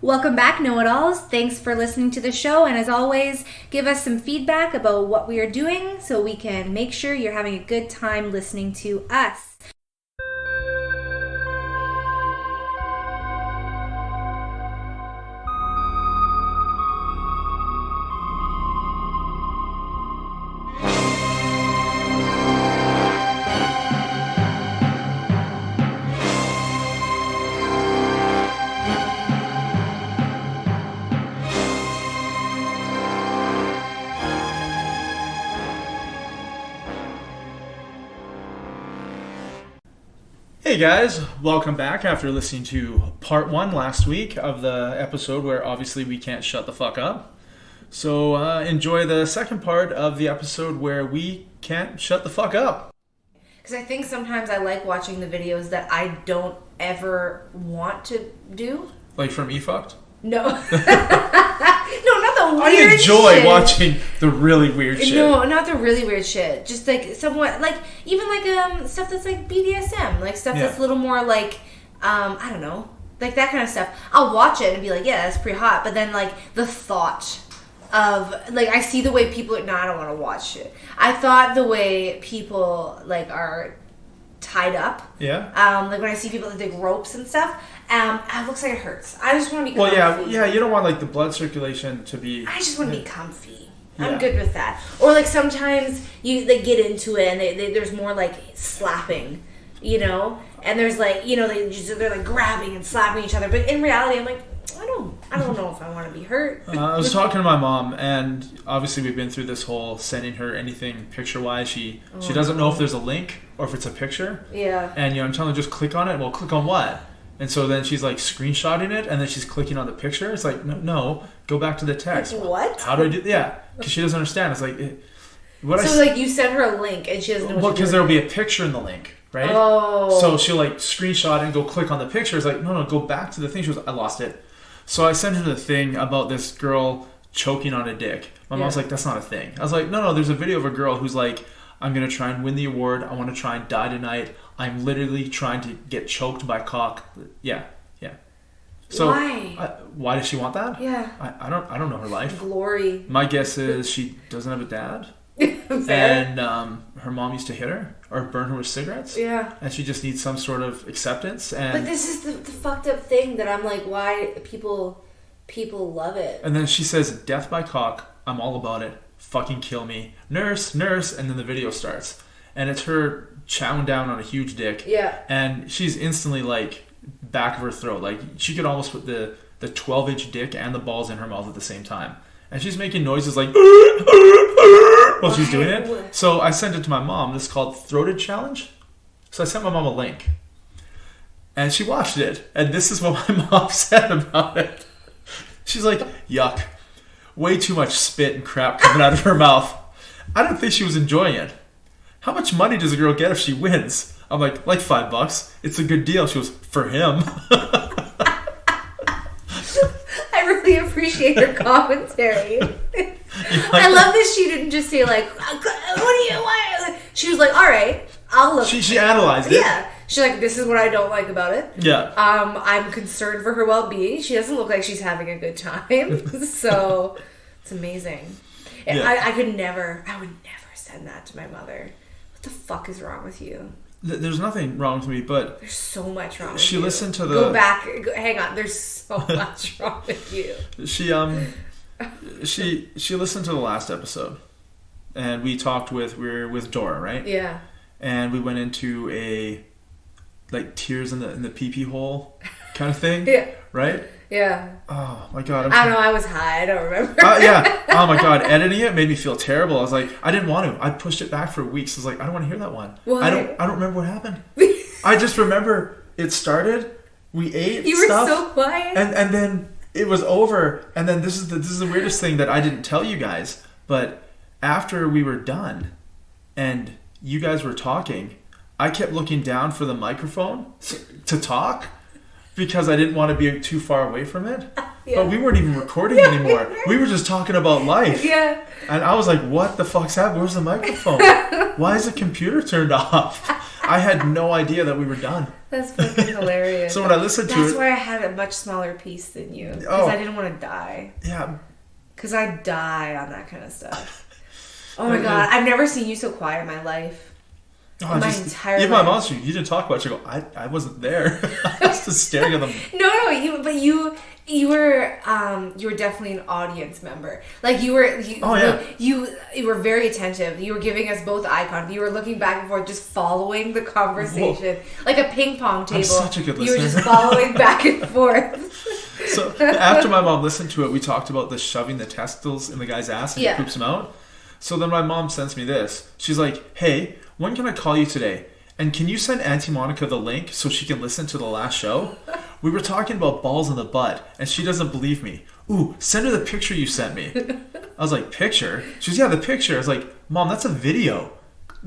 Welcome back, Knowitalls. Thanks for listening to the show. And as always, give us some feedback about what we are doing so we can make sure you're having a good time listening to us. Hey guys, welcome back after listening to part 1 last week of the episode where obviously we can't shut the fuck up. So enjoy the second part of the episode where we can't shut the fuck up. Because I think sometimes I like watching the videos that I don't ever want to do. Like from eFucked? No. No, not the weird shit. I enjoy watching the really weird shit. No, not the really weird shit. Just like somewhat, like, even like stuff that's like BDSM. Like stuff that's a little more like, I don't know. Like that kind of stuff. I'll watch it and be like, yeah, that's pretty hot. But then like the thought of, like, I see the way people, no, I don't want to watch it. I thought the way people like are tied up. Yeah. Like when I see people with like ropes and stuff, it looks like it hurts. I just want to be comfy. Well, yeah, you don't want like the blood circulation to be... I just want to be comfy. Yeah. I'm good with that. Or like sometimes they get into it and there's more like slapping, you know? And there's like, you know, they're like grabbing and slapping each other. But in reality, I'm like, I don't know if I want to be hurt. I was talking to my mom, and obviously we've been through this whole sending her anything picture-wise. She doesn't know if there's a link or if it's a picture. Yeah. And, you know, I'm telling her, just click on it. Well, click on what? And so then she's, like, screenshotting it, and then she's clicking on the picture. It's like, no, go back to the text. Like, what? How do I do... Yeah, because she doesn't understand. It's like... like, you send her a link, and she doesn't know what Well, because there will be a picture in the link, right? Oh. So she'll, like, screenshot and go click on the picture. It's like, no, go back to the thing. She goes, I lost it. So I sent her the thing about this girl choking on a dick. My mom's like, that's not a thing. I was like, no, there's a video of a girl who's like, I'm going to try and win the award. I want to try and die tonight. I'm literally trying to get choked by cock. Yeah. So why? Why does she want that? Yeah. I don't know her life. Glory. My guess is she doesn't have a dad. Fair. And her mom used to hit her or burn her with cigarettes. Yeah. And she just needs some sort of acceptance. But this is the fucked up thing that I'm like, why people love it. And then she says, death by cock, I'm all about it. Fucking kill me. Nurse. And then the video starts. And it's her chowing down on a huge dick. Yeah. And she's instantly like, back of her throat. Like, she could almost put the 12-inch dick and the balls in her mouth at the same time. And she's making noises like while she's doing it. So I sent it to my mom. This is called Throated Challenge. So I sent my mom a link. And she watched it. And this is what my mom said about it. She's like, yuck. Way too much spit and crap coming out of her mouth. I don't think she was enjoying it. How much money does a girl get if she wins? I'm like $5. It's a good deal. She goes, for him. I really appreciate her commentary. I love that she didn't just say like, why? She was like, all right, I'll look. She analyzed it. Yeah. She's like, this is what I don't like about it. Yeah. I'm concerned for her well-being. She doesn't look like she's having a good time. So it's amazing. Yeah. I would never send that to my mother. What the fuck is wrong with you? There's nothing wrong with me, but... There's so much wrong with you. She listened to the... Go back. Hang on. There's so much wrong with you. She listened to the last episode. And we talked we're with Dora, right? Yeah. And we went into a... like tears in the pee-pee hole kind of thing. Yeah. Right? Yeah. Oh my god. I don't know, I was high, I don't remember. Yeah. Oh my god, editing it made me feel terrible. I was like, I didn't want to. I pushed it back for weeks. I was like, I don't want to hear that one. Why? I don't remember what happened. I just remember it started, we ate you stuff. You were so quiet. And then it was over. And then this is the weirdest thing that I didn't tell you guys, but after we were done and you guys were talking, I kept looking down for the microphone to talk because I didn't want to be too far away from it. Yeah. But we weren't even recording anymore. We were just talking about life. Yeah. And I was like, what the fuck's happening? Where's the microphone? Why is the computer turned off? I had no idea that we were done. That's fucking hilarious. So when I listened to it... That's why I had a much smaller piece than you. Because I didn't want to die. Yeah. Because I die on that kind of stuff. Oh my God. I've never seen you so quiet in my life. Oh, my entire life. Even my mom, you didn't talk about it. She go, I wasn't there. I was just staring at them. No, you were definitely an audience member. Like you were very attentive. You were giving us both eye contact. You were looking back and forth, just following the conversation. Whoa. Like a ping pong table. I'm such a good listener. You were just following back and forth. So after my mom listened to it, we talked about the shoving the testicles in the guy's ass and he poops them out. So then my mom sends me this. She's like, hey, when can I call you today? And can you send Auntie Monica the link so she can listen to the last show? We were talking about balls in the butt, and she doesn't believe me. Ooh, send her the picture you sent me. I was like, picture? She goes, yeah, the picture. I was like, Mom, that's a video.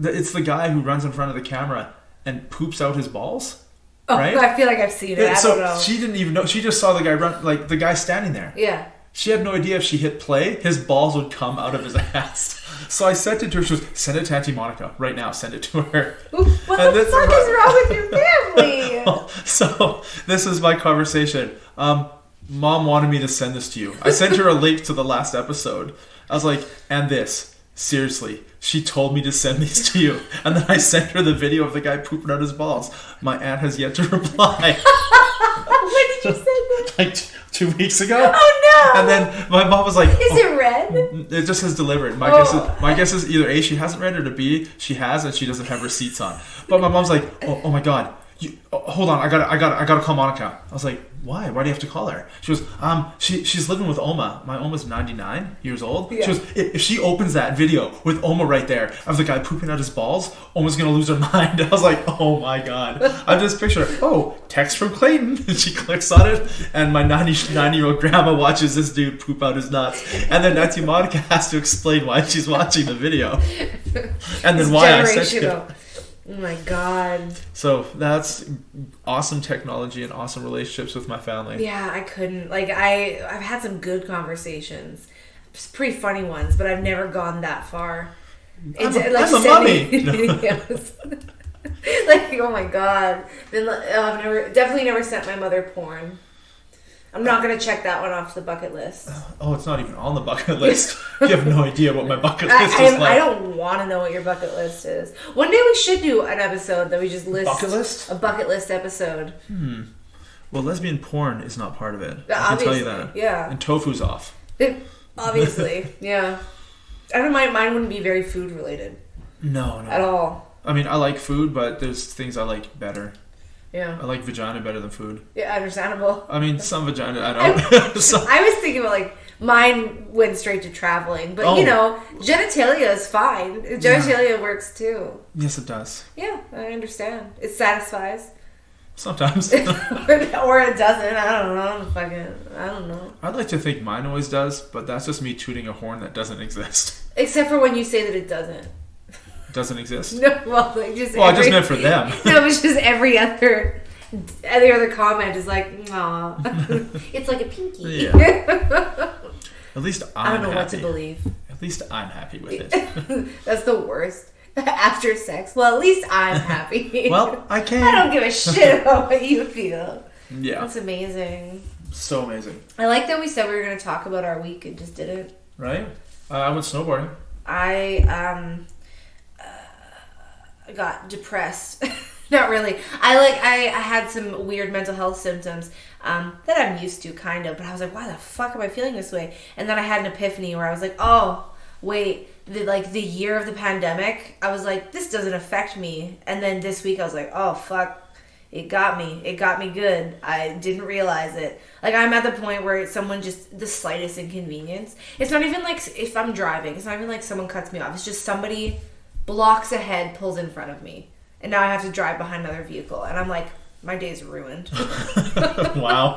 It's the guy who runs in front of the camera and poops out his balls. Oh, right? I feel like I've seen it. I don't know. She didn't even know. She just saw the guy run, like the guy standing there. Yeah. She had no idea if she hit play, his balls would come out of his ass. So I sent it to her. She goes, send it to Auntie Monica right now. Send it to her. What the fuck is wrong with your family? So this is my conversation. Mom wanted me to send this to you. I sent her a link to the last episode. I was like, and this. Seriously. She told me to send these to you. And then I sent her the video of the guy pooping out his balls. My aunt has yet to reply. When did you send that? Like 2 weeks ago. Oh no! And then my mom was like, "Is it read?" It just says delivered. My guess is either A, she hasn't read it, or B, she has and she doesn't have receipts on. But my mom's like, oh my God, hold on, I gotta call Monica. I was like, why? Why do you have to call her? She goes, she's living with Oma. My Oma's 99 years old. Yeah. She goes, if she opens that video with Oma right there of the guy pooping out his balls, Oma's gonna lose her mind. I was like, oh my God. I just picture her, text from Clayton. And she clicks on it, and my 99-year-old grandma watches this dude poop out his nuts. And then Auntie Monica has to explain why she's watching the video. And then why I sent it. Oh my God. So that's awesome technology and awesome relationships with my family. Yeah, I couldn't. Like, I've had some good conversations. Pretty funny ones, but I've never gone that far. I'm a mummy. Videos. Like, oh my God. Then I've definitely never sent my mother porn. I'm not going to check that one off the bucket list. Oh, it's not even on the bucket list. You have no idea what my bucket list is like. I don't want to know what your bucket list is. One day we should do an episode that we just list. Bucket list? A bucket list episode. Well, lesbian porn is not part of it. Yeah, I can tell you that. Yeah. And tofu's off. Obviously, yeah. I don't mind. Mine wouldn't be very food related. No. At all. I mean, I like food, but there's things I like better. Yeah. I like vagina better than food. Yeah, understandable. I mean, some vagina, I don't. I was thinking about, like, mine went straight to traveling. But, you know, genitalia is fine. Genitalia works, too. Yes, it does. Yeah, I understand. It satisfies. Sometimes. or it doesn't. I don't know. I don't know. I'd like to think mine always does, but that's just me tooting a horn that doesn't exist. Except for when you say that it doesn't. Doesn't exist? No, well, like I just meant for them. No, it's just every other comment is like, aw. It's like a pinky. Yeah. At least I don't know what to believe. At least I'm happy with it. That's the worst. After sex. Well, at least I'm happy. Well, I can. I don't give a shit about what you feel. Yeah. That's amazing. So amazing. I like that we said we were going to talk about our week and just didn't. Right? I went snowboarding. I got depressed. Not really. I had some weird mental health symptoms that I'm used to, kind of. But I was like, why the fuck am I feeling this way? And then I had an epiphany where I was like, oh, wait. The year of the pandemic, I was like, this doesn't affect me. And then this week I was like, oh, fuck. It got me. It got me good. I didn't realize it. Like, I'm at the point where someone just, the slightest inconvenience. It's not even like if I'm driving. It's not even like someone cuts me off. It's just somebody blocks ahead, pulls in front of me. And now I have to drive behind another vehicle. And I'm like, my day's ruined. Wow.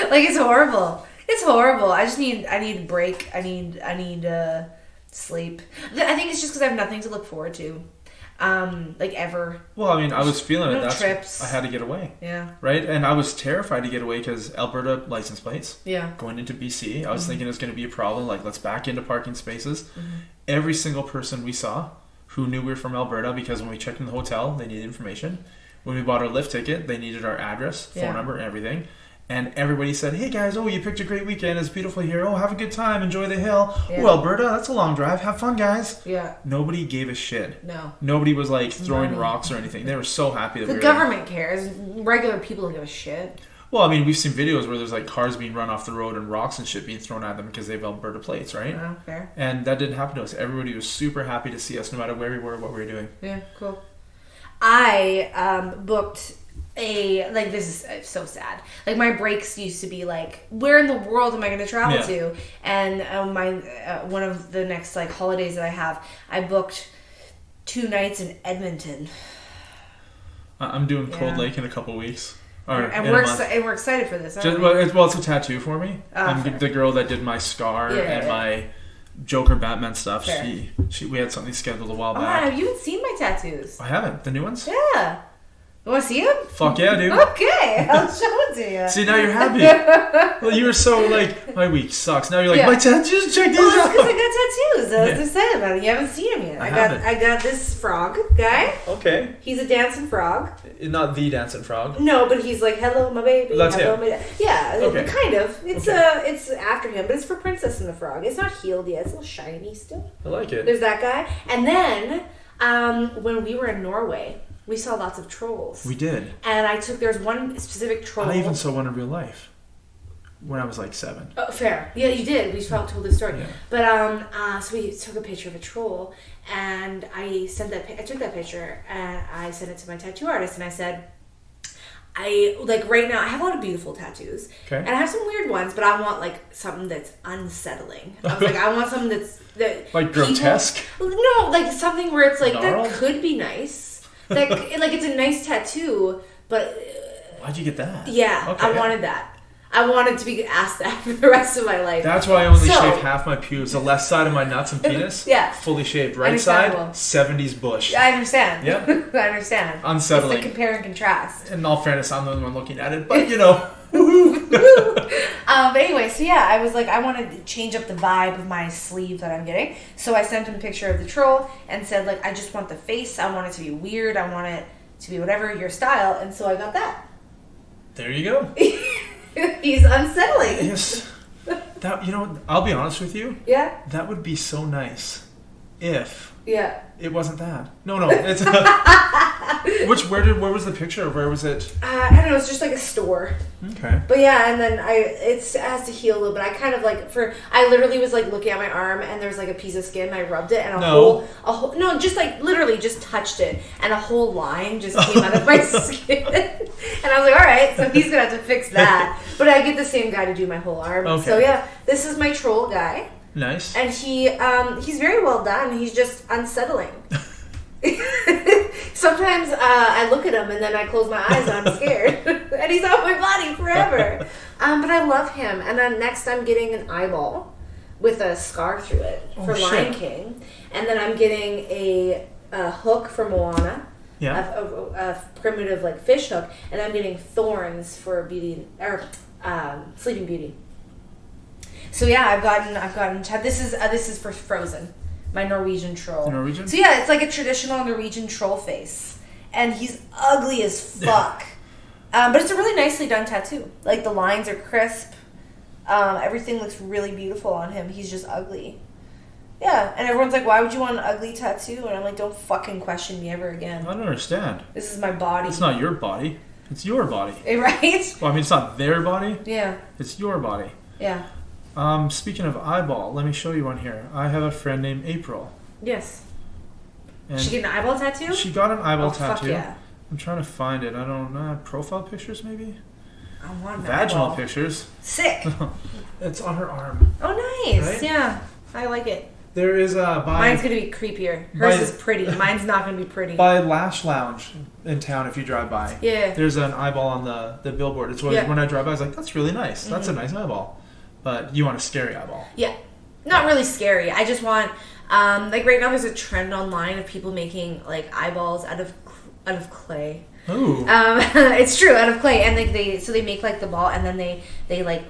Like, it's horrible. It's horrible. I need a break. I need sleep. I think it's just because I have nothing to look forward to. Like, ever. Well, I mean, I was feeling it. That's trips. I had to get away. Yeah. Right? And I was terrified to get away because Alberta license plates. Yeah. Going into BC, I was thinking it was going to be a problem. Like, let's back into parking spaces. Mm-hmm. Every single person we saw who knew we were from Alberta because when we checked in the hotel, they needed information. When we bought our lift ticket, they needed our address, phone number, and everything. And everybody said, hey guys, you picked a great weekend. It's beautiful here. Have a good time. Enjoy the hill. Yeah. Alberta, that's a long drive. Have fun, guys. Yeah. Nobody gave a shit. No. Nobody was like throwing rocks or anything. They were so happy that the government cares. Regular people don't give a shit. Well, I mean, we've seen videos where there's like cars being run off the road and rocks and shit being thrown at them because they have Alberta plates, right? Oh, fair. And that didn't happen to us. Everybody was super happy to see us no matter where we were, what we were doing. Yeah, cool. I booked this is so sad. Like, my breaks used to be like, where in the world am I going to travel to? And one of the next like holidays that I have, I booked 2 nights in Edmonton. I'm doing Cold Lake in a couple weeks. And we're excited for this. It's a tattoo for me. I'm the girl that did my scar and my Joker Batman stuff. We had something scheduled a while back. You haven't seen my tattoos. I haven't. The new ones? Yeah. You want to see them? Fuck yeah, dude. Okay, I'll show it to you. See, now you're happy. Well, you were so like, my week sucks. Now you're like, my tattoos, check these out. Because I got tattoos. I was excited about it. You haven't seen them yet. I got this frog guy. Okay. He's a dancing frog. Not the dancing frog. No, but he's like, hello, my baby. That's hello, him. Yeah, kind of. It's after him, but it's for Princess and the Frog. It's not healed yet. It's a little shiny still. I like it. There's that guy. And then, when we were in Norway, we saw lots of trolls. We did. And there's one specific troll. I even saw one in real life when I was like 7. Oh, fair. Yeah, you did. We told this story. Yeah. But, so we took a picture of a troll, and I took that picture, and I sent it to my tattoo artist, and I said, right now, I have a lot of beautiful tattoos. Okay. And I have some weird ones, but I want, like, something that's unsettling. I was like, I want something that like, grotesque? No, like, something where it's like, gnarled? that could be nice. Like, it's a nice tattoo, but... Why'd you get that? Yeah, okay. I wanted that. I wanted to be asked that for the rest of my life. That's why I only shave half my pubes. The left side of my nuts and penis, fully shaved. Right side, 70s bush. I understand. Yeah. I understand. Unsettling. It's the compare and contrast. In all fairness, I'm the only one looking at it, but you know. But anyway, so yeah, I was like, I want to change up the vibe of my sleeve that I'm getting. So I sent him a picture of the troll and said, like, I just want the face. I want it to be weird. I want it to be whatever your style. And so I got that. There you go. He's unsettling. Yes. I'll be honest with you. Yeah. That would be so nice if it wasn't that. No. It's where was the picture? Where was it? I don't know. It's just like a store. Okay. But yeah, and then it has to heal a little bit. I kind of I literally was like looking at my arm, and there was like a piece of skin. I rubbed it, and just like literally just touched it, and a whole line just came out of my skin. And I was like, all right, so he's gonna have to fix that. But I get the same guy to do my whole arm. Okay. So yeah, this is my troll guy. Nice. And he's very well done. He's just unsettling. Sometimes I look at him and then I close my eyes and I'm scared. And he's on my body forever. But I love him. And then next I'm getting an eyeball with a scar through it for Lion King. And then I'm getting a hook for Moana. Yeah. A primitive like fish hook. And I'm getting thorns for Sleeping Beauty. So yeah, I've gotten this is for Frozen. My Norwegian troll. Norwegian? So yeah, it's like a traditional Norwegian troll face. And he's ugly as fuck. But it's a really nicely done tattoo. Like, the lines are crisp. Everything looks really beautiful on him. He's just ugly. Yeah, and everyone's like, why would you want an ugly tattoo? And I'm like, don't fucking question me ever again. I don't understand. This is my body. It's not your body. It's your body. Right? Well, I mean, it's not their body. Yeah. It's your body. Yeah. Speaking of eyeball, let me show you one here. I have a friend named April. Yes. And she get an eyeball tattoo? She got an eyeball tattoo. Fuck yeah. I'm trying to find it. I don't know. Profile pictures, maybe? I want vaginal pictures. Sick. It's on her arm. Oh, nice. Right? Yeah. I like it. There is mine's going to be creepier. Hers is pretty. Mine's not going to be pretty. By Lash Lounge in town, if you drive by. Yeah. There's an eyeball on the billboard. It's when I drive by, I was like, that's really nice. Mm-hmm. That's a nice eyeball. But you want a scary eyeball. Yeah. Not really scary. I just want, like right now there's a trend online of people making like eyeballs out of clay. Ooh. It's true, out of clay. And like they make like the ball and then they like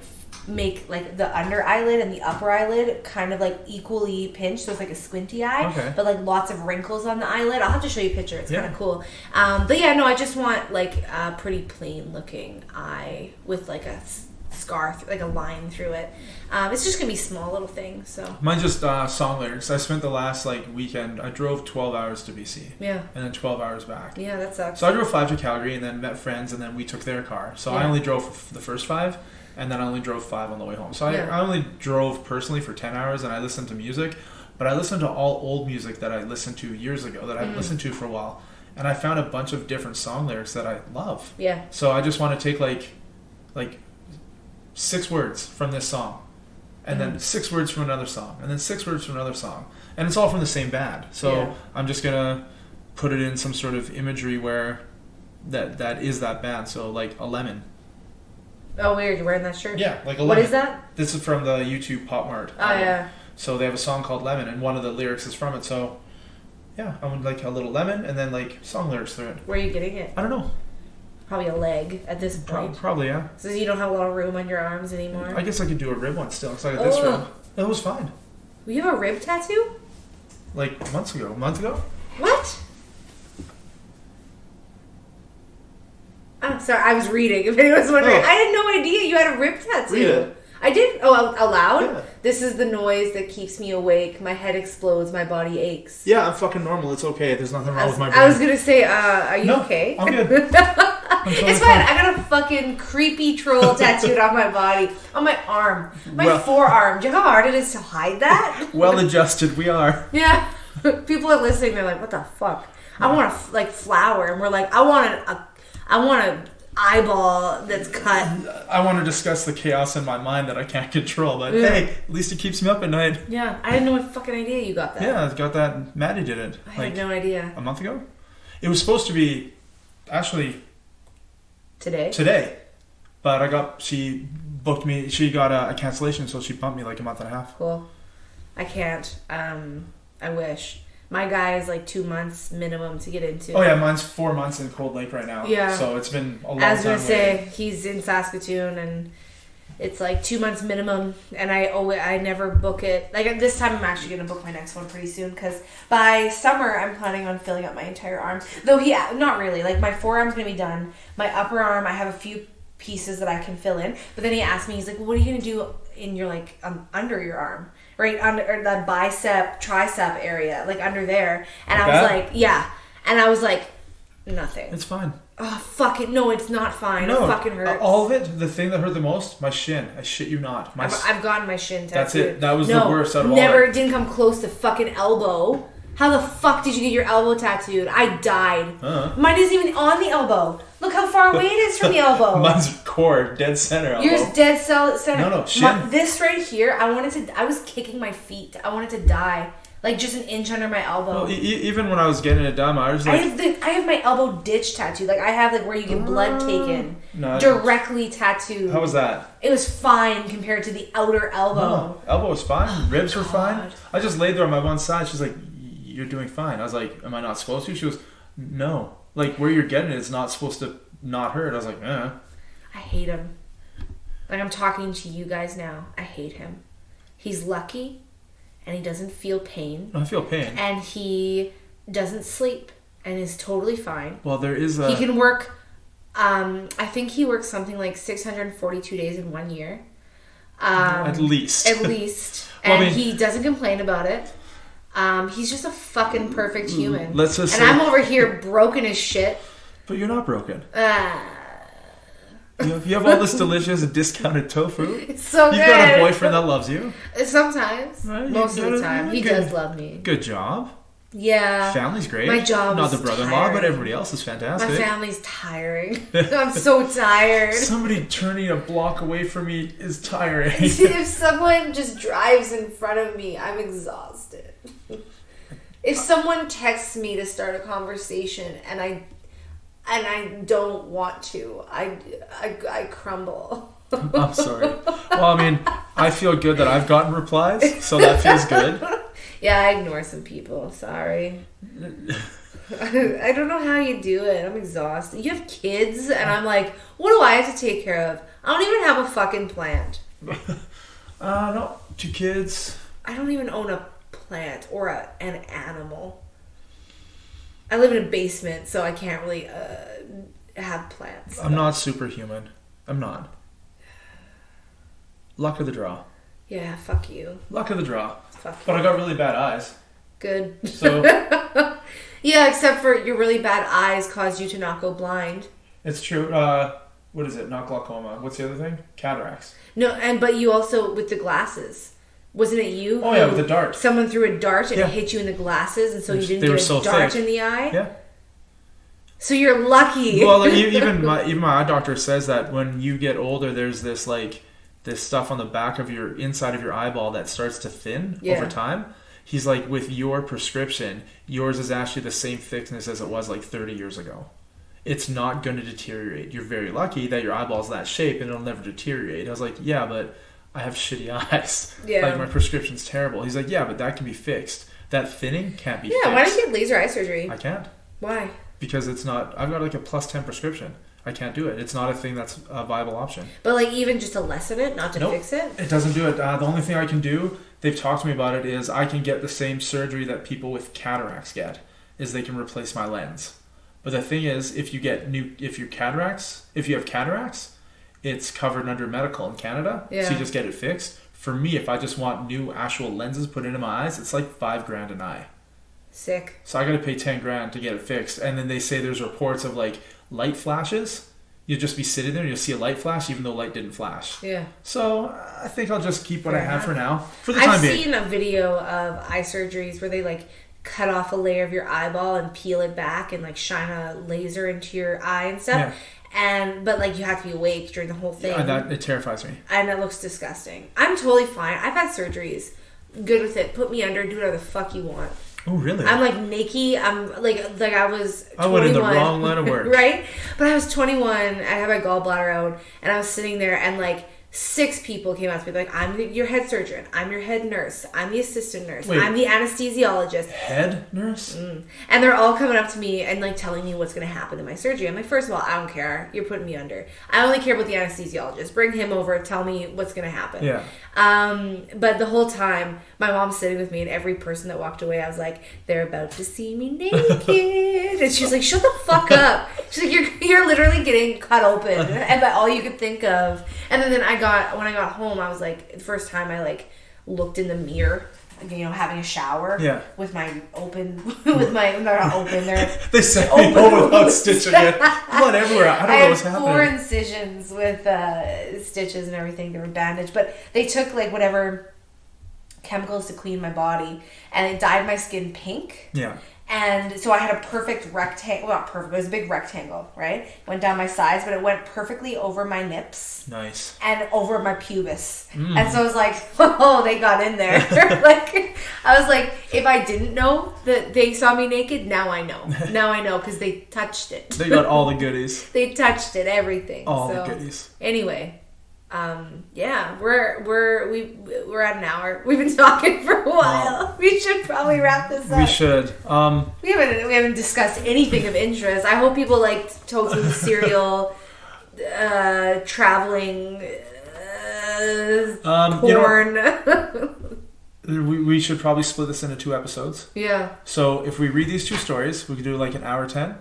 make like the under eyelid and the upper eyelid kind of like equally pinched, so it's like a squinty eye, but like lots of wrinkles on the eyelid. I'll have to show you a picture. It's kind of cool. But yeah, no, I just want like a pretty plain looking eye with like a scar, like a line through it. It's just gonna be small little things. So mine just song lyrics. I spent the last like weekend. I drove 12 hours to BC. Yeah. And then 12 hours back. Yeah, that sucks. So I drove 5 to Calgary and then met friends and then we took their car. So I only drove for the first 5 and then I only drove 5 on the way home. So I only drove personally for 10 hours and I listened to music, but I listened to all old music that I listened to years ago that I've listened to for a while, and I found a bunch of different song lyrics that I love. Yeah. So I just want to take like 6 words from this song, and then 6 words from another song, and then 6 words from another song, and it's all from the same band. So I'm just gonna put it in some sort of imagery where that is that band. So like a lemon. Oh, weird! You're wearing that shirt. Yeah, like a lemon. What is that? This is from the YouTube Pop Mart. Oh yeah. So they have a song called Lemon, and one of the lyrics is from it. So yeah, I would like a little lemon, and then like song lyrics through it. Where are you getting it? I don't know. Probably a leg at this point. Probably, yeah. So you don't have a lot of room on your arms anymore? I guess I could do a rib one still, because I got this rib. That was fine. You have a rib tattoo? Like a month ago. What? I'm sorry, I was reading, if anyone's wondering. I had no idea you had a rib tattoo. Read it. I did? Oh, out loud? Yeah. This is the noise that keeps me awake. My head explodes. My body aches. Yeah, I'm fucking normal. It's okay. There's nothing wrong with my brain. I was going to say, are you okay? I'm good. It's fine. I got a fucking creepy troll tattooed on my body. On my arm. My forearm. Do you know how hard it is to hide that? Well adjusted, we are. Yeah. People are listening. They're like, what the fuck? I want a like flower. And we're like, I want an eyeball that's cut. I want to discuss the chaos in my mind that I can't control, but hey, at least it keeps me up at night. Yeah, I had no fucking idea you got that. Yeah, I got that. Maddie did it. I had no idea. A month ago? It was supposed to be actually today, but she booked me. She got a cancellation, so she bumped me like a month and a half. Cool. I can't. I wish. My guy is like 2 months minimum to get into. Oh yeah, mine's 4 months in Cold Lake right now. Yeah. So it's been a long time. I was going to say, he's in Saskatoon and it's like 2 months minimum, and I never book it. Like this time I'm actually going to book my next one pretty soon, because by summer I'm planning on filling up my entire arm. Though not really. Like my forearm's going to be done. My upper arm, I have a few pieces that I can fill in. But then he asked me, he's like, well, what are you going to do in your like under your arm? Right under the bicep, tricep area, like under there. And I was like, yeah. And I was like, nothing. It's fine. Oh, fuck it. No, it's not fine. No, it fucking hurts. All of it, the thing that hurt the most, my shin. I shit you not. I've gotten my shin tattooed. That's it. That was the worst out of all. Never didn't come close to fucking elbow. How the fuck did you get your elbow tattooed? I died. Mine isn't even on the elbow. Look how far away it is from the elbow. Mine's core, dead center elbow. Yours dead center. No, shin. This right here, I was kicking my feet. I wanted to die. Like just an inch under my elbow. Well, even when I was getting it done, I was like... I have my elbow ditch tattooed. Like I have like where you get blood taken. Directly tattooed. How was that? It was fine compared to the outer elbow. No, elbow was fine. Ribs were fine. I just laid there on my one side. She's like, you're doing fine. I was like, am I not supposed to? She goes, no. Like, where you're getting it is not supposed to not hurt. I was like, eh. I hate him. Like, I'm talking to you guys now. I hate him. He's lucky, and he doesn't feel pain. I feel pain. And he doesn't sleep, and is totally fine. Well, there is He can work, I think he works something like 642 days in 1 year. At least. At least. And well, he doesn't complain about it. He's just a fucking perfect human. Let's just and I'm over here broken as shit. But you're not broken. You have all this delicious discounted tofu. It's so good. You've got a boyfriend that loves you. Sometimes. Right? Most of the time. He does love me. Good job. Yeah. Family's great. My job Not is the brother-in-law, tiring. but everybody else is fantastic. My family's tiring. I'm so tired. Somebody turning a block away from me is tiring. If someone just drives in front of me, I'm exhausted. If someone texts me to start a conversation and I don't want to, I crumble. I'm sorry. Well, I mean, I feel good that I've gotten replies, so that feels good. Yeah, I ignore some people. Sorry. I don't know how you do it. I'm exhausted. You have kids, and I'm like, what do I have to take care of? I don't even have a fucking plant. No, 2 kids. I don't even own a plant or an animal. I live in a basement, so I can't really have plants. I'm not superhuman. I'm not. Luck of the draw. Yeah, fuck you. Luck of the draw. Fuck you. But I got really bad eyes. Good. So. Yeah, except for your really bad eyes caused you to not go blind. It's true. What is it? Not glaucoma. What's the other thing? Cataracts. No, but you also with the glasses. Wasn't it you? Oh yeah, with the dart. Someone threw a dart and it hit you in the glasses, and so you didn't get a dart in the eye. Yeah. So you're lucky. Well, even my eye doctor says that when you get older, there's this stuff on the back of your inside of your eyeball that starts to thin over time. He's like, with your prescription, yours is actually the same thickness as it was like 30 years ago. It's not going to deteriorate. You're very lucky that your eyeball's that shape and it'll never deteriorate. I was like, yeah, but I have shitty eyes. Yeah. Like, my prescription's terrible. He's like, yeah, but that can be fixed. That thinning can't be fixed. Yeah, why don't you get laser eye surgery? I can't. Why? Because it's not... I've got like a +10 prescription. I can't do it. It's not a thing that's a viable option. But like even just to lessen it, not to fix it? It doesn't do it. The only thing I can do, they've talked to me about it, is I can get the same surgery that people with cataracts get, is they can replace my lens. But the thing is, if you have cataracts, it's covered under medical in Canada, so you just get it fixed. For me, if I just want new actual lenses put into my eyes, it's like $5,000 an eye. Sick. So I got to pay $10,000 to get it fixed, and then they say there's reports of like light flashes. You'll just be sitting there and you'll see a light flash, even though light didn't flash. Yeah. So I think I'll just keep what I have for now, for the time being. I've seen a video of eye surgeries where they like cut off a layer of your eyeball and peel it back and like shine a laser into your eye and stuff. Yeah. But like you have to be awake during the whole thing. It terrifies me. And it looks disgusting. I'm totally fine. I've had surgeries. Good with it. Put me under. Do whatever the fuck you want. Oh, really? I'm like naked. I'm like I was 21. I went in the wrong line of work. Right? But I was 21. I had my gallbladder out. And I was sitting there and like 6 people came out to me like, I'm your head surgeon. I'm your head nurse. I'm the assistant nurse. Wait, I'm the anesthesiologist. Head nurse? And they're all coming up to me and like telling me what's going to happen in my surgery. I'm like, first of all, I don't care. You're putting me under. I only care about the anesthesiologist. Bring him over. Tell me what's going to happen. Yeah. But the whole time, my mom's sitting with me, and every person that walked away, I was like, they're about to see me naked. And she's like, shut the fuck up. She's like, you're literally getting cut open. And that's all you could think of. And then when I got home, I was like, the first time I like looked in the mirror, you know, having a shower with my open, they're not open, they sent me home without stitching it. Blood everywhere. I don't know what's happening. I had 4 incisions with stitches and everything. They were bandaged, but they took like whatever chemicals to clean my body, and it dyed my skin pink. Yeah. And so I had a perfect rectangle. Well, not perfect. It was a big rectangle, right? Went down my sides, but it went perfectly over my nips. Nice. And over my pubis. And so I was like, oh, they got in there. Like, I was like, if I didn't know that they saw me naked, now I know. Now I know because they touched it. They got all the goodies. They touched it, everything. All the goodies. Anyway. Yeah, we're at an hour. We've been talking for a while. We should probably wrap this up. We should. We haven't discussed anything of interest. I hope people liked tofu cereal, traveling, porn. We should probably split this into 2 episodes. Yeah. So if we read these 2 stories, we could do like an hour 10.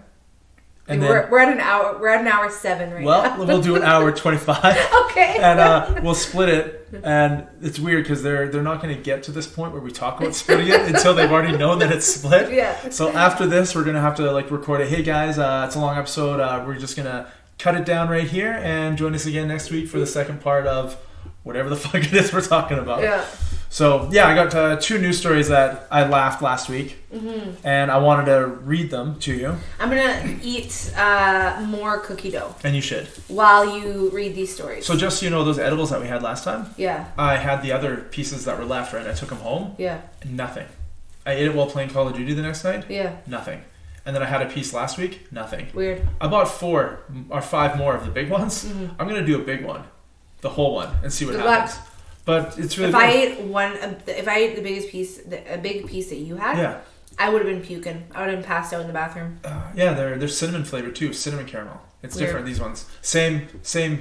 And we're at an hour. We're at an hour 7 right now. Well, we'll do an hour 25. Okay. And we'll split it. And it's weird because they're not going to get to this point where we talk about splitting it until they've already known that it's split. Yeah. So after this, we're going to have to like record it. Hey guys, it's a long episode. We're just going to cut it down right here and join us again next week for the second part of whatever the fuck it is we're talking about. Yeah. So, yeah, I got 2 news stories that I laughed last week, and I wanted to read them to you. I'm going to eat more cookie dough. And you should. While you read these stories. So just so you know, those edibles that we had last time, yeah, I had the other pieces that were left, right? I took them home. Yeah. Nothing. I ate it while playing Call of Duty the next night. Yeah. Nothing. And then I had a piece last week. Nothing. Weird. I bought 4 or 5 more of the big ones. I'm going to do a big one. The whole one. And see what happens. But it's really. If I ate the biggest piece, a big piece that you had, I would have been puking. I would have been passed out in the bathroom. Yeah, they're cinnamon flavored too, cinnamon caramel. It's different. These ones, same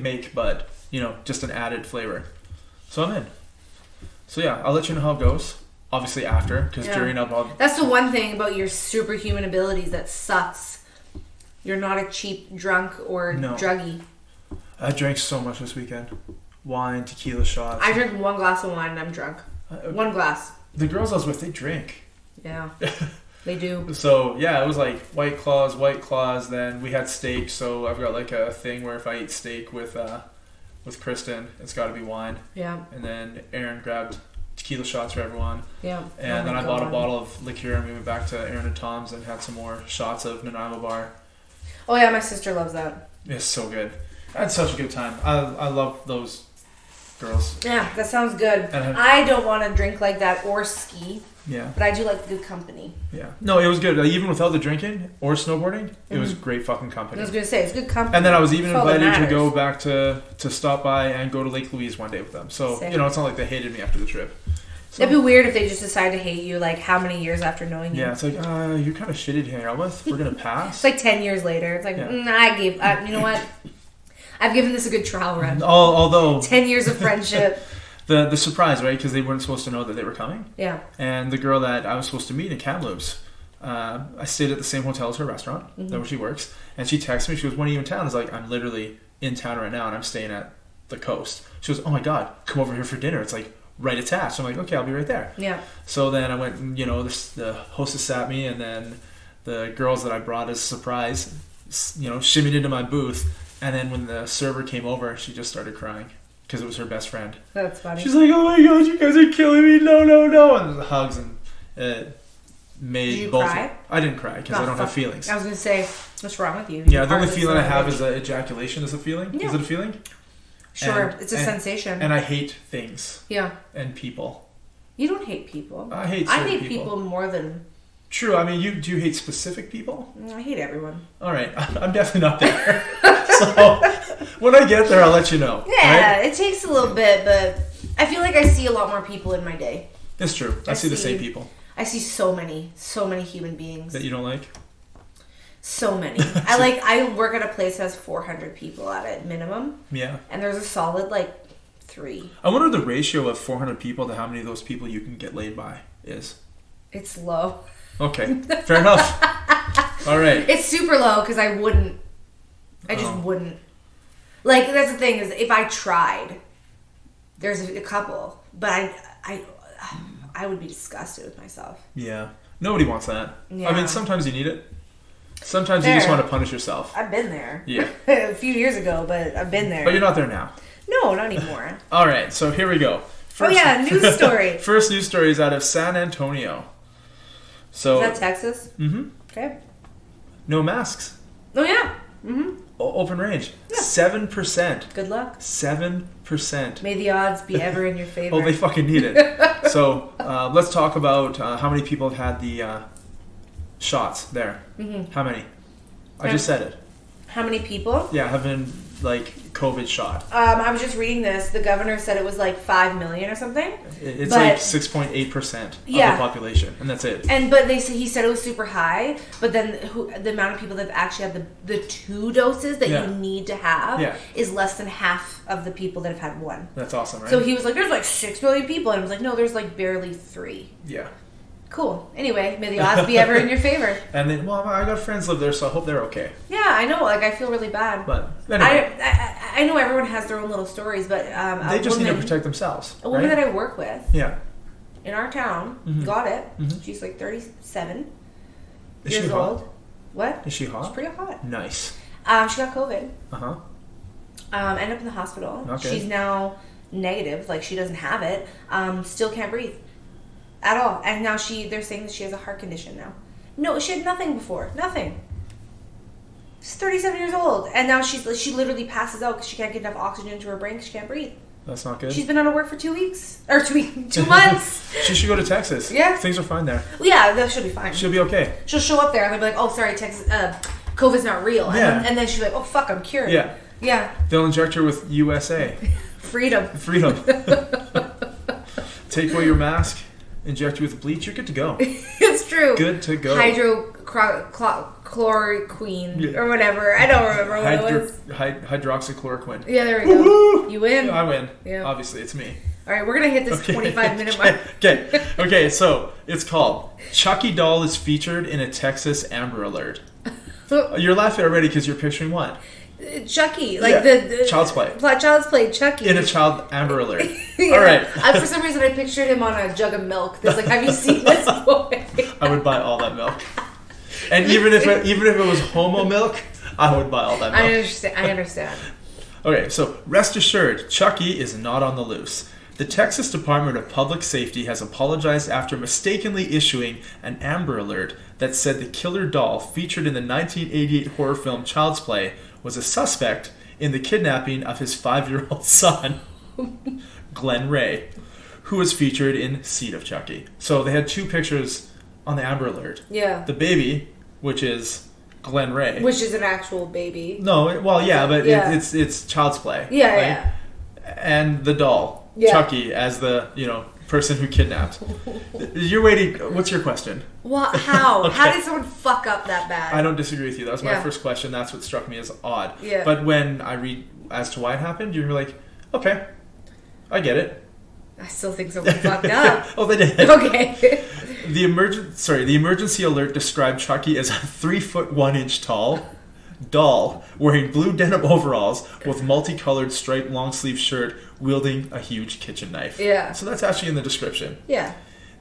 make, but you know, just an added flavor. So I'm in. So yeah, I'll let you know how it goes. Obviously after, because during I'll... That's the one thing about your superhuman abilities that sucks. You're not a cheap drunk or druggy. I drank so much this weekend. Wine, tequila shots. I drank 1 glass of wine and I'm drunk. 1 glass. The girls I was with, they drink. Yeah, they do. So yeah, it was like White Claws. Then we had steak, so I've got like a thing where if I eat steak with Kristen, it's got to be wine. Yeah. And then Aaron grabbed tequila shots for everyone. Yeah. And then I bought a bottle of liqueur and we went back to Aaron and Tom's and had some more shots of Nanaimo Bar. Oh yeah, my sister loves that. It's so good. I had such a good time. I love those girls. Yeah, that sounds good. I don't want to drink like that or ski. Yeah. But I do like good company. Yeah. No, it was good. Even without the drinking or snowboarding, it was great fucking company. I was going to say, it's good company. And then I was even invited to go back to stop by and go to Lake Louise one day with them. So, it's not like they hated me after the trip. So, it'd be weird if they just decide to hate you, like, how many years after knowing you? Yeah, it's like, you're kind of shitty to hang out with. We're going to pass. It's like 10 years later. It's like, you know what? I've given this a good trial run. Although... 10 years of friendship. The surprise, right? Because they weren't supposed to know that they were coming. Yeah. And the girl that I was supposed to meet in Kamloops, I stayed at the same hotel as her restaurant, where she works. And she texted me. She goes, "When are you in town?" I was like, "I'm literally in town right now, and I'm staying at the coast." She goes, "Oh my God, come over here for dinner. It's like right attached." I'm like, "Okay, I'll be right there." Yeah. So then I went, and, the hostess sat me, and then the girls that I brought as a surprise, shimmied into my booth. And then when the server came over, she just started crying. Because it was her best friend. That's funny. She's like, "Oh my God, you guys are killing me. No. And the hugs and made Did you both. cry? I didn't cry because I don't have feelings. I was going to say, what's wrong with you? Yeah, the only feeling I have is ejaculation is a feeling. Yeah. Is it a feeling? Sure, it's a sensation. And I hate things. Yeah. And people. You don't hate people. I hate people more than... True. I mean, do you hate specific people? I hate everyone. All right. I'm definitely not there. So when I get there, I'll let you know. Yeah, right? It takes a little bit, but I feel like I see a lot more people in my day. It's true. I see the same people. I see so many human beings. That you don't like? So many. I work at a place that has 400 people at it minimum. Yeah. And there's a solid 3. I wonder the ratio of 400 people to how many of those people you can get laid by is. It's low. Okay, fair enough. All right. It's super low because I wouldn't. I just wouldn't. That's the thing is, if I tried, there's a couple, but I would be disgusted with myself. Yeah. Nobody wants that. Yeah. I mean, sometimes you need it. Sometimes you just want to punish yourself. I've been there. Yeah. A few years ago, but I've been there. But you're not there now. No, not anymore. All right, so here we go. News story. First news story is out of San Antonio. So, is that Texas? Mm-hmm. Okay. No masks. Oh, yeah. Mm-hmm. Open range. Yeah. 7%. Good luck. 7%. May the odds be ever in your favor. Oh, they fucking need it. So, let's talk about how many people have had the shots there. Mm-hmm. How many? I just said it. How many people? Yeah, have been, COVID shot. I was just reading this. The governor said it was 5 million or something. It's 6.8% of the population, and that's it. But he said it was super high. But then the amount of people that actually have the 2 doses that you need to have is less than half of the people that have had 1. That's awesome, right? So he was like, "There's 6 million people," and I was like, "No, there's barely 3." Yeah. Cool. Anyway, may the odds be ever in your favor. And then, I got friends live there, so I hope they're okay. Yeah, I know. I feel really bad. But anyway. I know everyone has their own little stories, but they just need to protect themselves. A woman that I work with, in our town, got it. Mm-hmm. She's 37 years old. What? Is she hot? She's pretty hot. Nice. She got COVID. Uh-huh. Ended up in the hospital. Okay. She's now negative. She doesn't have it. Still can't breathe. At all. And now they're saying that she has a heart condition now. No, she had nothing before. Nothing. She's 37 years old. And now she literally passes out because she can't get enough oxygen to her brain because she can't breathe. That's not good. She's been out of work for 2 weeks. Or 2 months. She should go to Texas. Yeah. Things are fine there. Well, yeah, she'll be fine. She'll be okay. She'll show up there and they'll be like, "Oh, sorry, Texas, COVID's not real." And then she'll be like, "Oh, fuck, I'm cured." Yeah. Yeah. They'll inject her with USA. Freedom. Take away your mask. Inject you with bleach, you're good to go. It's true. Good to go. chloroquine or whatever. I don't remember what it was. Hydroxychloroquine. Yeah, there we go. Woo-hoo! You win. I win. Yeah. Obviously, it's me. All right, we're going to hit this 25-minute mark. Okay, so it's called Chucky doll is featured in a Texas Amber Alert. You're laughing already because you're picturing what? Chucky, like the Child's Play. Child's Play, Chucky. In a child Amber Alert. Yeah. All right. For some reason, I pictured him on a jug of milk. There's like, have you seen this boy? I would buy all that milk. And even if it was homo milk, I would buy all that milk. I understand. Okay, so rest assured, Chucky is not on the loose. The Texas Department of Public Safety has apologized after mistakenly issuing an Amber Alert that said the killer doll featured in the 1988 horror film Child's Play was a suspect in the kidnapping of his 5-year-old son, Glenn Ray, who was featured in Seed of Chucky. So they had 2 pictures on the Amber Alert. Yeah. The baby, which is Glenn Ray. Which is an actual baby. No, well, yeah, but it's Child's Play. Yeah, right? yeah. And the doll, Chucky, as the, person who kidnapped. You're waiting. What's your question? Well, how? Okay. How did someone fuck up that bad? I don't disagree with you. That was my first question. That's what struck me as odd. Yeah. But when I read as to why it happened, you're like, okay, I get it. I still think someone fucked up. Oh, they did. Okay. The emergency alert described Chucky as a 3'1" tall doll wearing blue denim overalls with multicolored striped long sleeve shirt, wielding a huge kitchen knife. Yeah. So that's actually in the description. Yeah.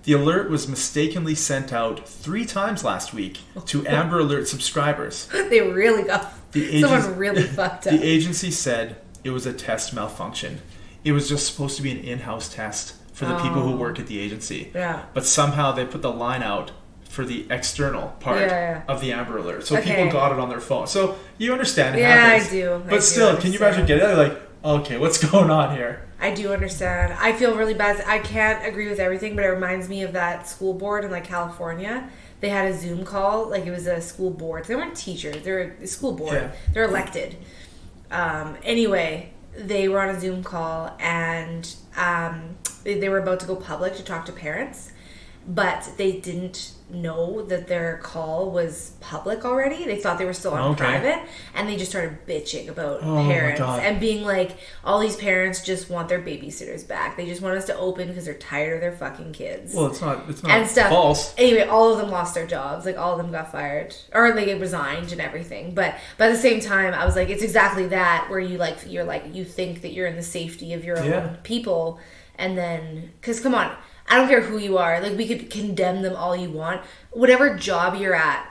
The alert was mistakenly sent out 3 times last week to Amber Alert subscribers. They really got... Someone really fucked up. The agency said it was a test malfunction. It was just supposed to be an in-house test for the people who work at the agency. Yeah. But somehow they put the line out for the external part of the Amber Alert. So people got it on their phone. So you understand it happens. I do. But still, can you imagine getting it? Like, okay, what's going on here? I do understand. I feel really bad. I can't agree with everything, but it reminds me of that school board in like California. They had a Zoom call. Like it was a school board. They weren't teachers. They're a school board. Yeah. They're elected. Anyway, they were on a Zoom call and they were about to go public to talk to parents. But they didn't know that their call was public already. They thought they were still on private. And they just started bitching about parents. And being like, all these parents just want their babysitters back. They just want us to open because they're tired of their fucking kids. Well, it's not and stuff. False. Anyway, all of them lost their jobs. Like, all of them got fired. Or, like, it resigned and everything. But at the same time, I was like, it's exactly that where you think that you're in the safety of your own people. And then, because come on, I don't care who you are. Like, we could condemn them all you want. Whatever job you're at,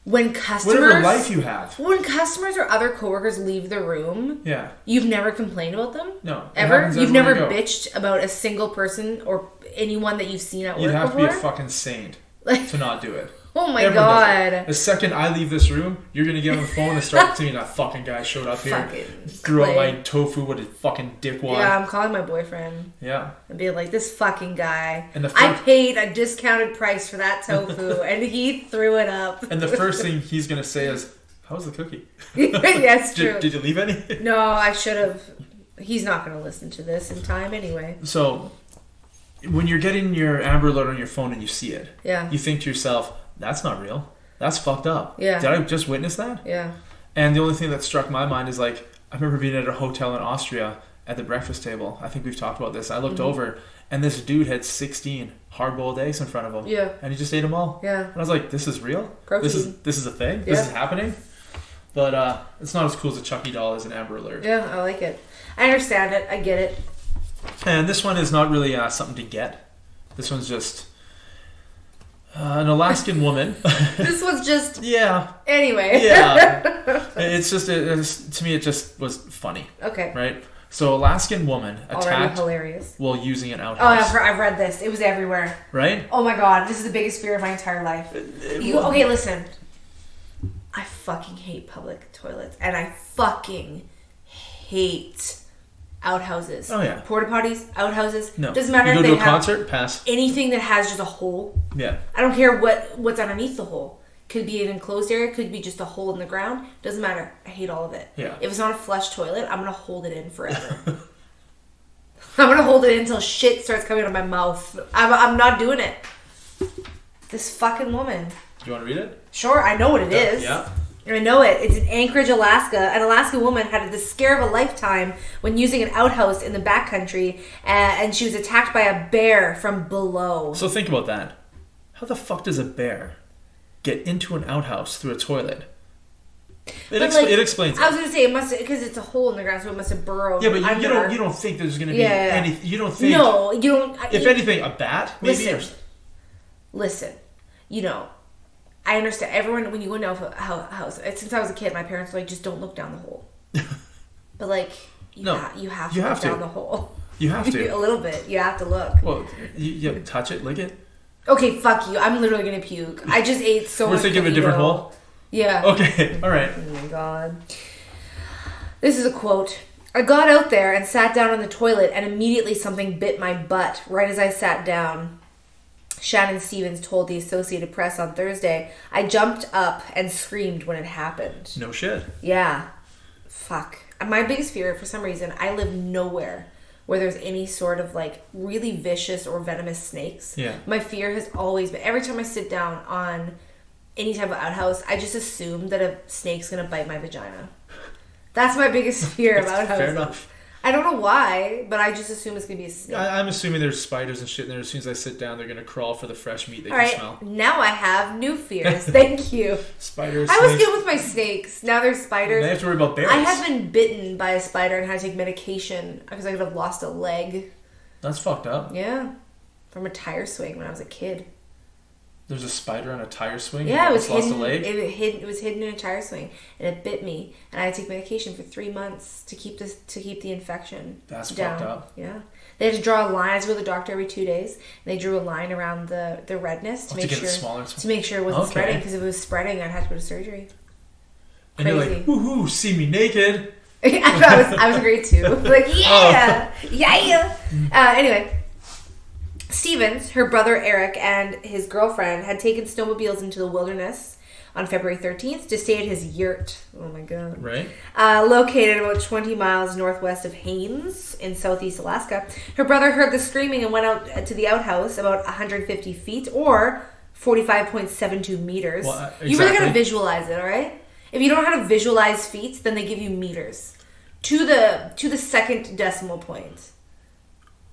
when customers... Whatever life you have. When customers or other coworkers leave the room, you've never complained about them? No. Ever? You've never bitched about a single person or anyone that you've seen at work before? You'd have to be a fucking saint to not do it. Oh my God. The second I leave this room, you're going to get on the phone and start saying that fucking guy showed up here, threw out my tofu with his fucking dickwad. Yeah, I'm calling my boyfriend. Yeah. And being like, this fucking guy. I paid a discounted price for that tofu and he threw it up. And the first thing he's going to say is, how was the cookie? Yes, true. Did you leave any? No, I should have. He's not going to listen to this in time anyway. So, when you're getting your Amber Alert on your phone and you see it, you think to yourself, that's not real. That's fucked up. Yeah. Did I just witness that? Yeah. And the only thing that struck my mind is like, I remember being at a hotel in Austria at the breakfast table. I think we've talked about this. I looked over and this dude had 16 hard-boiled eggs in front of him. Yeah. And he just ate them all. Yeah. And I was like, this is real? Protein. This is a thing? Yeah. This is happening? But it's not as cool as a Chucky doll as an Amber Alert. Yeah, I like it. I understand it. I get it. And this one is not really something to get. This one's just... an Alaskan woman. This was just... Yeah. Anyway. Yeah. It's just... to me, it just was funny. Okay. Right? So, Alaskan woman attacked... Already hilarious. While using an outhouse. Oh, I've read this. It was everywhere. Right? Oh my God. This is the biggest fear of my entire life. Okay, listen. I fucking hate public toilets. And I fucking hate... outhouses. Oh yeah. Porta potties, outhouses. No. Doesn't matter you if go they to a have concert, pass. Anything that has just a hole. Yeah. I don't care what's underneath the hole. Could be an enclosed area, could be just a hole in the ground. Doesn't matter. I hate all of it. Yeah. If it's not a flush toilet, I'm gonna hold it in forever. I'm gonna hold it in until shit starts coming out of my mouth. I'm not doing it. This fucking woman. Do you want to read it? Sure, I know what it is. Yeah. I know it. It's in Anchorage, Alaska. An Alaska woman had the scare of a lifetime when using an outhouse in the backcountry, and she was attacked by a bear from below. So think about that. How the fuck does a bear get into an outhouse through a toilet? It explains it. I was going to say, it must, because it's a hole in the ground, so it must have burrowed. Yeah, but you don't think there's going to be any... You don't think... No, you don't... If anything, a bat? Maybe? Listen. I understand. Everyone, when you go into a house, since I was a kid, my parents were like, just don't look down the hole. But, you have to look down the hole. You have to. A little bit. You have to look. Well, you touch it, lick it. Okay, fuck you. I'm literally going to puke. I just ate so much. We're thinking of a different hole? Yeah. Okay, all right. Oh my god. This is a quote. I got out there and sat down on the toilet and immediately something bit my butt right as I sat down. Shannon Stevens told the Associated Press on Thursday. I jumped up and screamed when it happened. No shit. Yeah. Fuck. My biggest fear, for some reason, I live nowhere where there's any sort of really vicious or venomous snakes. Yeah. My fear has always been, every time I sit down on any type of outhouse, I just assume that a snake's gonna bite my vagina. That's my biggest fear of outhouses. Fair enough. I don't know why, but I just assume it's gonna be a snake. I'm assuming there's spiders and shit in there. As soon as I sit down, they're gonna crawl for the fresh meat they All can right, smell. now I have new fears. Thank you. Spiders. I was good with my snakes. Now there's spiders. They have to worry about bears. I have been bitten by a spider and had to take medication because I could have lost a leg. That's fucked up. Yeah, from a tire swing when I was a kid. There's a spider on a tire swing? Yeah, it was hidden. hidden. Lost a leg? It was hidden in a tire swing, and it bit me. And I had to take medication for 3 months to keep the infection. That's down. fucked up. Yeah, they had to draw a line. I had to go to the doctor every 2 days. And they drew a line around the redness to make get sure it smaller. To make sure it wasn't spreading. Because if it was spreading, I'd have to go to surgery. And you're like, woohoo! See me naked. I was grade 2. Yeah. Anyway. Stevens, her brother Eric, and his girlfriend had taken snowmobiles into the wilderness on February 13th to stay at his yurt. Oh my god. Right. Located about 20 miles northwest of Haines in southeast Alaska. Her brother heard the screaming and went out to the outhouse about 150 feet or 45.72 meters. Well, exactly. You really gotta visualize it, alright? If you don't know how to visualize feet, then they give you meters. To the second decimal point.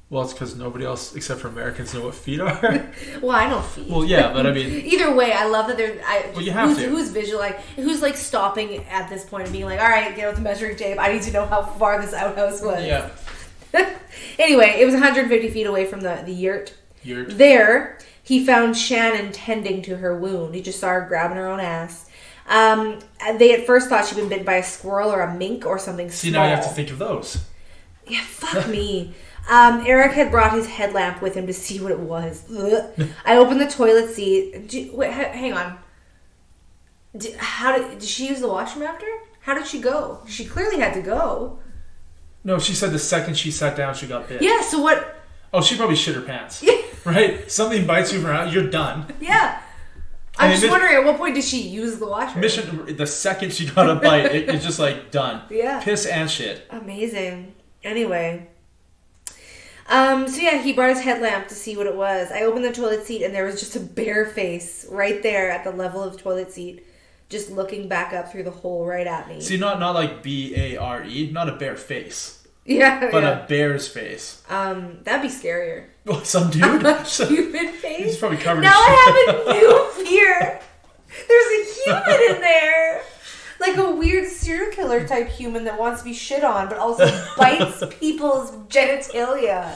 Well, it's because nobody else except for Americans know what feet are. Well, I know feet. Well, yeah, but I mean... Either way, I love that there's... Well, you have to. Who's visualizing... Who's, stopping at this point and being like, all right, get out the measuring tape. I need to know how far this outhouse was. Yeah. Anyway, it was 150 feet away from the yurt. There, he found Shannon tending to her wound. He just saw her grabbing her own ass. They at first thought she'd been bitten by a squirrel or a mink or something small. See, now you have to think of those. Yeah, fuck me. Eric had brought his headlamp with him to see what it was. I opened the toilet seat. Wait, hang on. Did she use the washroom after? How did she go? She clearly had to go. No, she said the second she sat down, she got bit. Yeah, so what? Oh, she probably shit her pants. Yeah. Right? Something bites you around, you're done. Yeah. I'm just wondering, at what point did she use the washroom? The second she got a bite, it's just done. Yeah. Piss and shit. Amazing. Anyway. He brought his headlamp to see what it was. I opened the toilet seat and there was just a bare face right there at the level of the toilet seat, just looking back up through the hole right at me. See, not like B-A-R-E, not a bare face. Yeah. But a bear's face. That'd be scarier. What, some dude? A human face? He's probably covered now in shit. I have a new fear. There's a human in there. Like a weird serial killer type human that wants to be shit on, but also bites people's genitalia.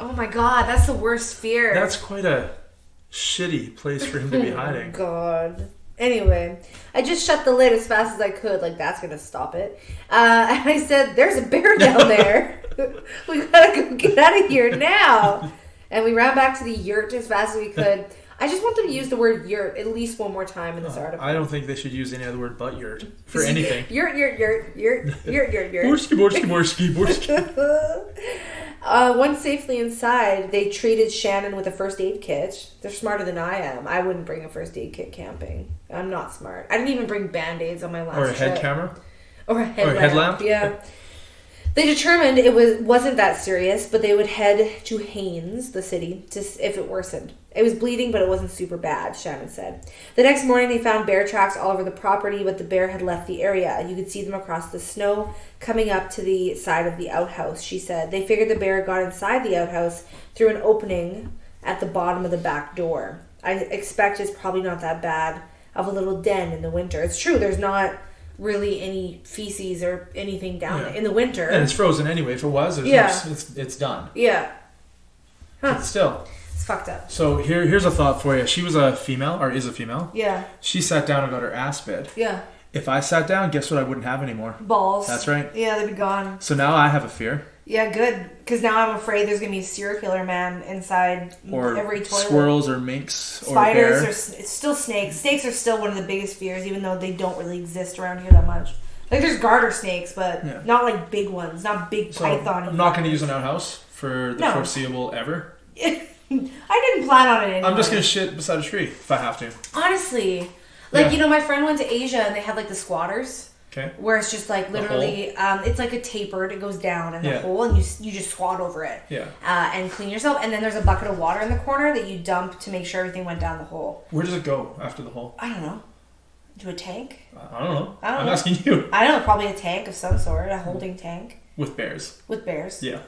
Oh my god, that's the worst fear. That's quite a shitty place for him to be hiding. Oh god. Anyway, I just shut the lid as fast as I could, that's gonna stop it. And I said, there's a bear down there. We gotta go get out of here now. And we ran back to the yurt as fast as we could. I just want them to use the word yurt at least one more time in this article. I don't think they should use any other word but yurt for anything. Yurt. Borski. Once safely inside, they treated Shannon with a first aid kit. They're smarter than I am. I wouldn't bring a first aid kit camping. I'm not smart. I didn't even bring Band-Aids on my last trip. Or a head camera? Or a headlamp. Yeah. They determined it wasn't that serious, but they would head to Haines, the city, if it worsened. It was bleeding, but it wasn't super bad, Shannon said. The next morning, they found bear tracks all over the property, but the bear had left the area. You could see them across the snow coming up to the side of the outhouse, she said. They figured the bear got inside the outhouse through an opening at the bottom of the back door. I expect it's probably not that bad of a little den in the winter. It's true, there's not really any feces or anything down there in the winter. And it's frozen anyway. If it was, it's done. Yeah. Huh. But still. It's fucked up. So here's a thought for you. She was a female, or is a female. Yeah. She sat down and got her ass bit. Yeah. If I sat down, guess what I wouldn't have anymore? Balls. That's right. Yeah, they'd be gone. So now I have a fear. Yeah, good. Because now I'm afraid there's going to be a serial killer man inside every toilet. Squirrels or minks or spiders bear. It's still snakes. Snakes are still one of the biggest fears, even though they don't really exist around here that much. Like, there's garter snakes, but not like big ones. Not big python. I'm not going to use an outhouse for the foreseeable ever. I didn't plan on it anyway. I'm just going to shit beside a tree if I have to. Honestly. Like, my friend went to Asia and they had, like, the squatters. Okay. Where it's just, like, literally, it's like a tapered. It goes down in the hole and you just squat over it. Yeah. And clean yourself. And then there's a bucket of water in the corner that you dump to make sure everything went down the hole. Where does it go after the hole? I don't know. To a tank? I don't know. I'm asking you. I don't know. Probably a tank of some sort. A holding tank. With bears. Yeah.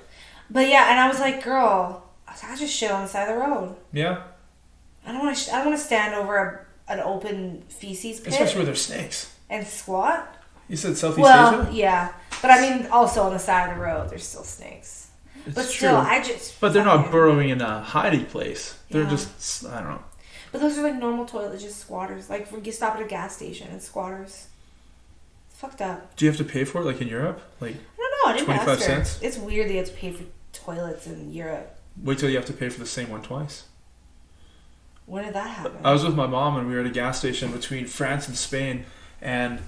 But yeah, and I was like, girl, I just shit on the side of the road. Yeah. I don't want to stand over an open feces pit. Especially where there's snakes. And squat. You said Southeast Asia? Well, yeah. But I mean, also on the side of the road, there's still snakes. But still, true. But they're not burrowing in a hiding place. They're just, I don't know. But those are like normal toilets, just squatters. Like, you stop at a gas station and squatters. It's fucked up. Do you have to pay for it, like in Europe? Like, I don't know. I didn't 25 ask her. cents? It's weird that you have to pay for toilets in Europe. Wait till you have to pay for the same one twice. When did that happen? I was with my mom and we were at a gas station between France and Spain, and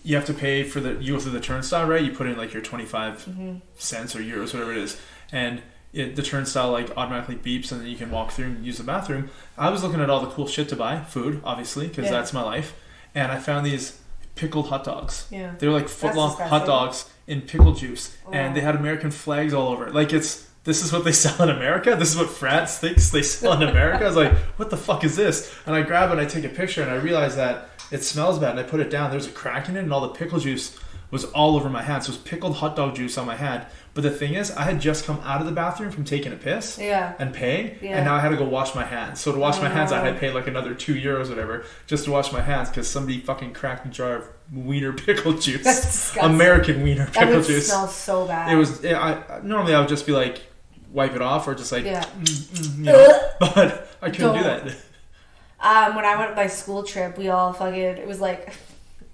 you have to pay for you go through the turnstile, right? You put in like your 25 cents or euros, whatever it is, and the turnstile like automatically beeps and then you can walk through and use the bathroom. I was looking at all the cool shit to buy, food obviously, because that's my life, and I found these pickled hot dogs. Yeah. They were like foot-long hot dogs in pickle juice, and they had American flags all over it. Like, this is what they sell in America? This is what France thinks they sell in America? I was like, what the fuck is this? And I grab it and I take a picture and I realize that it smells bad, and I put it down. There's a crack in it and all the pickle juice was all over my hand. So it was pickled hot dog juice on my hand. But the thing is, I had just come out of the bathroom from taking a piss and paying, and now I had to go wash my hands. So to wash my hands, I had to pay like another €2 whatever just to wash my hands because somebody fucking cracked a jar of wiener pickle juice. That's disgusting. American wiener pickle juice. That smells so bad. It was. Normally I would just be like, wipe it off or just like, but I couldn't do that. When I went on my school trip, we all it was like,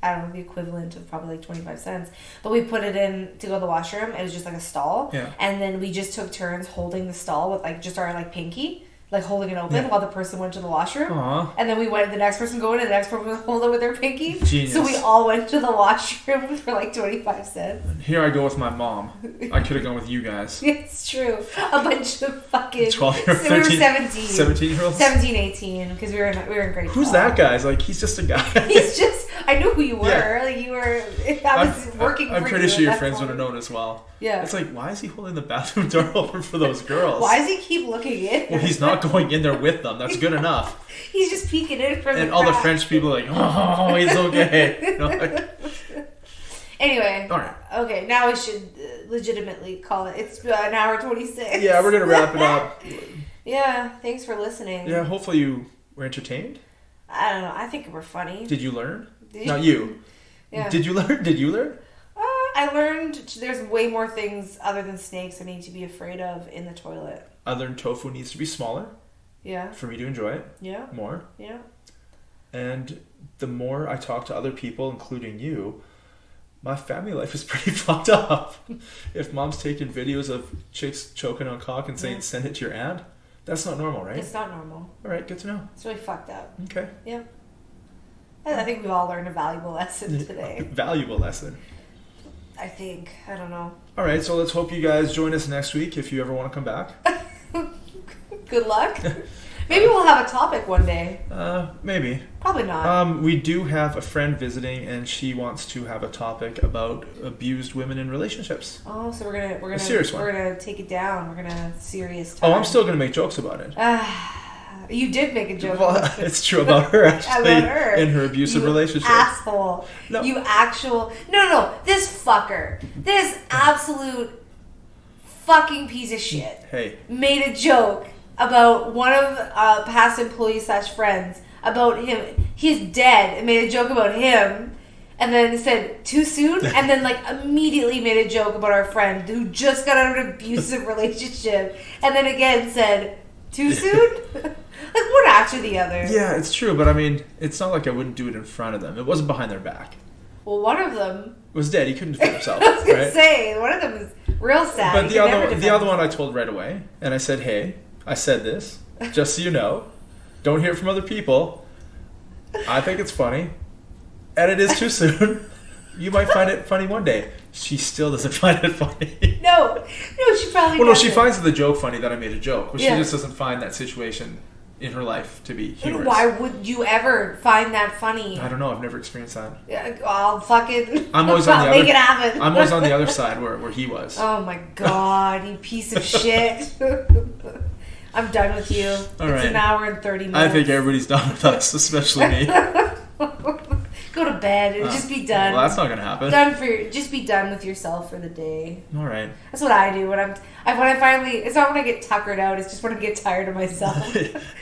I don't know, the equivalent of probably like 25 cents. But we put it in to go to the washroom. It was just like a stall. Yeah. And then we just took turns holding the stall with like just our like pinky, like holding it open while the person went to the washroom. Aww. And then we went, the next person going, and the next person would hold it with their pinky. Genius. So we all went to the washroom for like 25 cents. Here I go with my mom. I could have gone with you guys. It's true. A bunch of fucking 12-year-olds, we were 17-year-olds? 17, 18, because we were in grade 12. Who's that guy? It's like, he's just a guy. I knew who you were. Yeah. Like, you were, I was working I'm pretty sure your friends would have known as well. Yeah. It's like, why is he holding the bathroom door open for those girls? Why does he keep looking in? Well, he's not going in there with them. That's good enough. He's just peeking in from and all the French people are like, oh, it's okay. Anyway. All right. Okay, now we should legitimately call it. It's an hour 26. Yeah, we're going to wrap it up. Yeah, thanks for listening. Yeah, hopefully you were entertained. I don't know. I think we're funny. Did you learn? Not you. Yeah. Did you learn? I learned there's way more things other than snakes I need to be afraid of in the toilet. I learned tofu needs to be smaller. Yeah. For me to enjoy it. Yeah. More. Yeah. And the more I talk to other people, including you, my family life is pretty fucked up. If mom's taking videos of chicks choking on cock and saying, send it to your aunt, that's not normal, right? It's not normal. All right, good to know. It's really fucked up. Okay. Yeah. I think we've all learned a valuable lesson today. Valuable lesson. I think. I don't know. All right, so let's hope you guys join us next week if you ever want to come back. Good luck. Maybe we'll have a topic one day. Maybe. Probably not. We do have a friend visiting, and she wants to have a topic about abused women in relationships. Oh, so we're gonna a serious one. We're gonna take it down. We're gonna serious time. Oh, I'm still gonna make jokes about it. You did make a joke. Well, it's true about her, actually. About her. In her abusive relationship. Asshole. No. You actual... No. This fucker. This absolute fucking piece of shit. Hey. Made a joke about one of past employees / friends about him. He's dead. And made a joke about him. And then said, too soon? And then, like, immediately made a joke about our friend who just got out of an abusive relationship. And then again said, too soon? Like, one after the other. Yeah, it's true. But, I mean, it's not like I wouldn't do it in front of them. It wasn't behind their back. Well, one of them... was dead. He couldn't defend himself. I was going right? to say, one of them is real sad. But the other one I told right away. And I said, hey, I said this. Just so you know. Don't hear it from other people. I think it's funny. And it is too soon. You might find it funny one day. She still doesn't find it funny. No, she probably Well, no, she doesn't. finds the joke funny that I made a joke. But Yeah. she just doesn't find that situation in her life to be humorous. Why would you ever find that funny? I don't know. I've never experienced that. I'll fucking... I'm always on the make other... it happen. I'm always on the other side where he was. Oh my god, you piece of shit. I'm done with you. All right. It's an hour and 30 minutes. I think everybody's done with us, especially me. Go to bed and just be done. Well, that's not going to happen. Just be done with yourself for the day. All right. That's what I do when I finally. It's not when I get tuckered out. It's just when I get tired of myself.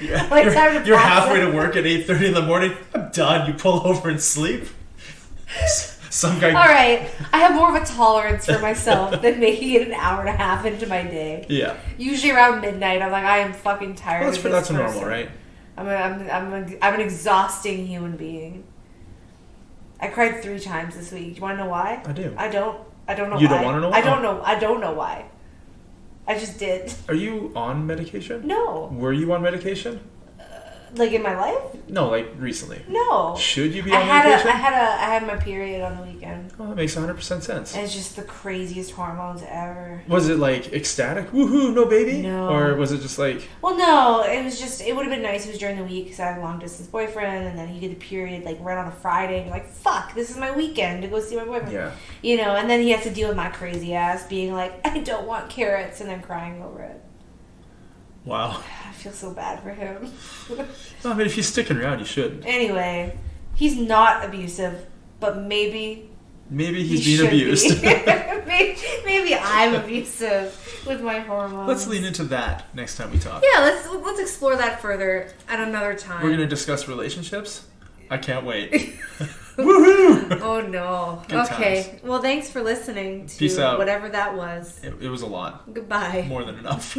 Yeah. Like, time to You're pass halfway it. to work at 8:30 in the morning. I'm done. You pull over and sleep. Some guy. All right, I have more of a tolerance for myself than making it an hour and a half into my day. Yeah. Usually around midnight, I'm like, I am fucking tired. Well, of this that's person. normal, right? I'm an exhausting human being. I cried 3 times this week. Do you want to know why? I do. I don't know You why. don't want to know why? I don't know why. I just did. Are you on medication? No. Were you on medication? Like in my life? No, like recently. No. Should you be I on medication? had my period on the weekend. Oh, that makes 100% sense. And it's just the craziest hormones ever. Was it like ecstatic? Woohoo, no baby? No. Or was it just like... Well, no. It would have been nice if it was during the week because I had a long distance boyfriend and then he did the period like right on a Friday. And you're like, fuck, this is my weekend to go see my boyfriend. Yeah. You know, and then he has to deal with my crazy ass being like, I don't want carrots and then crying over it. Wow. I feel so bad for him. No, I mean, if he's sticking around, you should. Anyway, he's not abusive, but maybe Maybe he's he being should abused. be. maybe I'm abusive with my hormones. Let's lean into that next time we talk. Yeah, let's explore that further at another time. We're going to discuss relationships. I can't wait. Woohoo! Oh no. Good Okay. times. Well, thanks for listening to Peace out. whatever that was. It was a lot. Goodbye. More than enough.